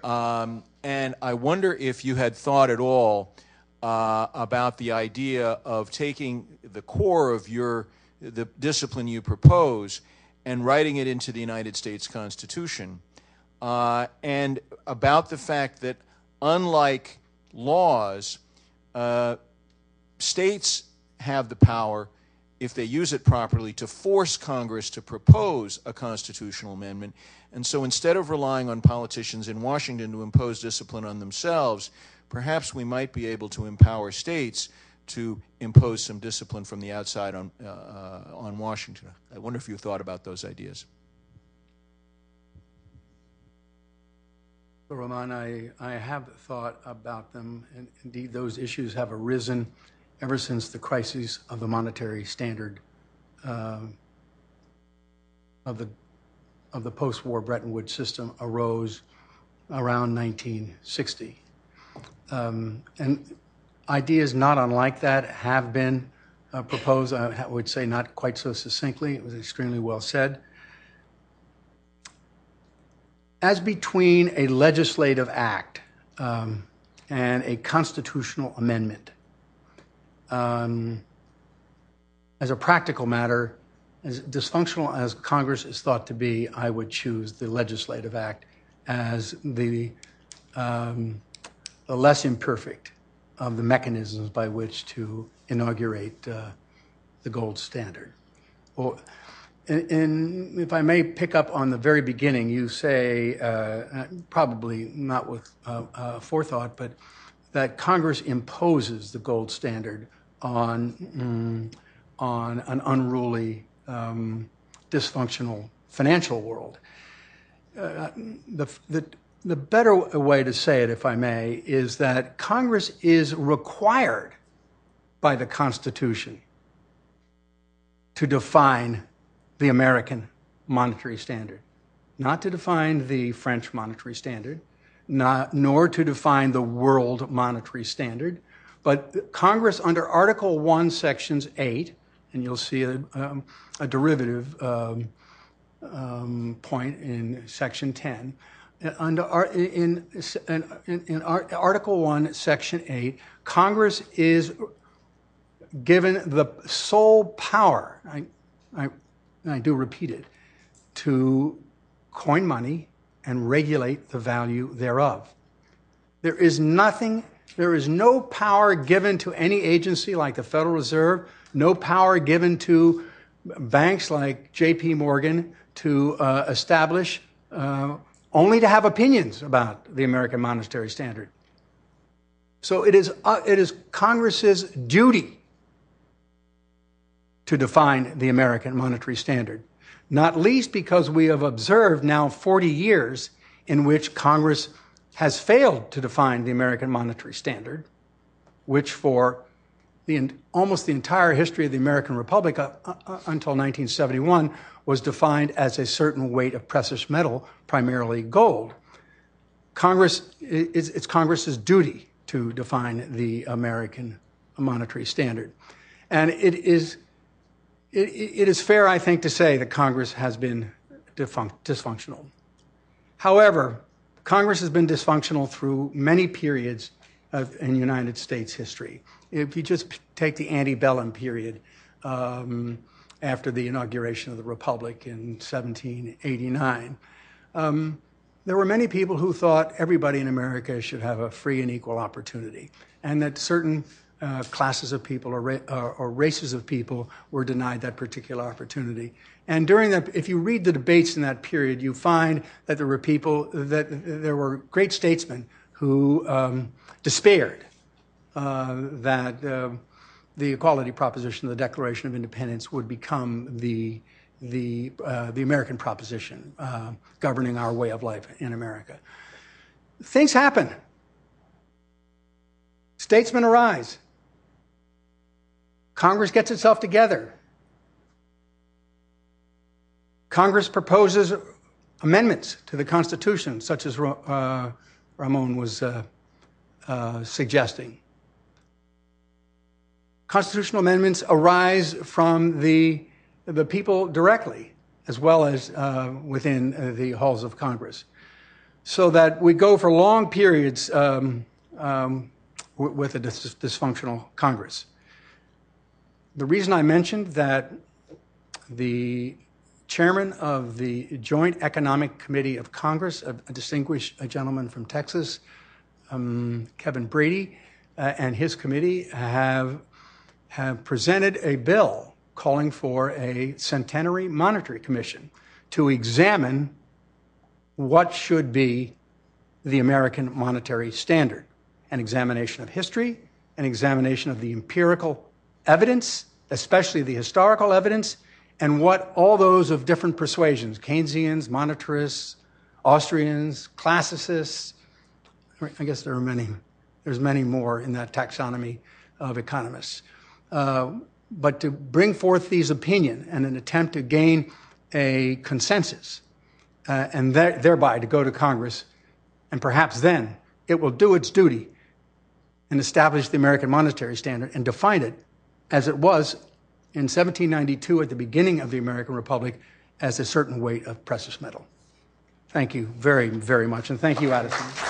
And I wonder if you had thought at all about the idea of taking the core of the discipline you propose and writing it into the United States Constitution, and about the fact that unlike laws, states have the power, if they use it properly, to force Congress to propose a constitutional amendment. And so instead of relying on politicians in Washington to impose discipline on themselves, perhaps we might be able to empower states to impose some discipline from the outside on Washington. I wonder if you thought about those ideas. So, Roman, I have thought about them, and indeed those issues have arisen ever since the crisis of the monetary standard of the post-war Bretton Woods system arose around 1960. And ideas not unlike that have been proposed. I would say not quite so succinctly. It was extremely well said. As between a legislative act and a constitutional amendment, as a practical matter, as dysfunctional as Congress is thought to be, I would choose the legislative act as the less imperfect of the mechanisms by which to inaugurate the gold standard. Well, and if I may pick up on the very beginning, you say, probably not with forethought, but that Congress imposes the gold standard on an unruly, dysfunctional financial world. The better way to say it, if I may, is that Congress is required by the Constitution to define the American monetary standard, not to define the French monetary standard, nor to define the world monetary standard, but Congress under Article 1, Sections 8, and you'll see a derivative point in Section 10, in Article 1, Section 8, Congress is given the sole power, I do repeat it, to coin money and regulate the value thereof. There is no power given to any agency like the Federal Reserve, no power given to banks like J.P. Morgan to establish, only to have opinions about the American monetary standard. So it is Congress's duty to define the American monetary standard, not least because we have observed now 40 years in which Congress has failed to define the American monetary standard, which for almost the entire history of the American Republic until 1971 was defined as a certain weight of precious metal, primarily gold. It's Congress's duty to define the American monetary standard. And it is fair, I think, to say that Congress has been dysfunctional. However, Congress has been dysfunctional through many periods in United States history. If you just take the antebellum period after the inauguration of the Republic in 1789, there were many people who thought everybody in America should have a free and equal opportunity, and that certain classes of people or races of people were denied that particular opportunity. And during that, if you read the debates in that period, you find that there were great statesmen who despaired that the equality proposition, the Declaration of Independence, would become the American proposition governing our way of life in America. Things happen. Statesmen arise. Congress gets itself together. Congress proposes amendments to the Constitution, such as Ramon was suggesting. Constitutional amendments arise from the people directly, as well as within the halls of Congress, so that we go for long periods with a dysfunctional Congress. The reason I mentioned that the chairman of the Joint Economic Committee of Congress, a distinguished gentleman from Texas, Kevin Brady, and his committee have presented a bill calling for a centenary monetary commission to examine what should be the American monetary standard, an examination of history, an examination of the empirical evidence, especially the historical evidence, and what all those of different persuasions, Keynesians, monetarists, Austrians, classicists, I guess there's many more in that taxonomy of economists. But to bring forth these opinions and an attempt to gain a consensus and thereby to go to Congress, and perhaps then it will do its duty and establish the American monetary standard and define it as it was in 1792 at the beginning of the American Republic as a certain weight of precious metal. Thank you very, very much, and thank you, Addison.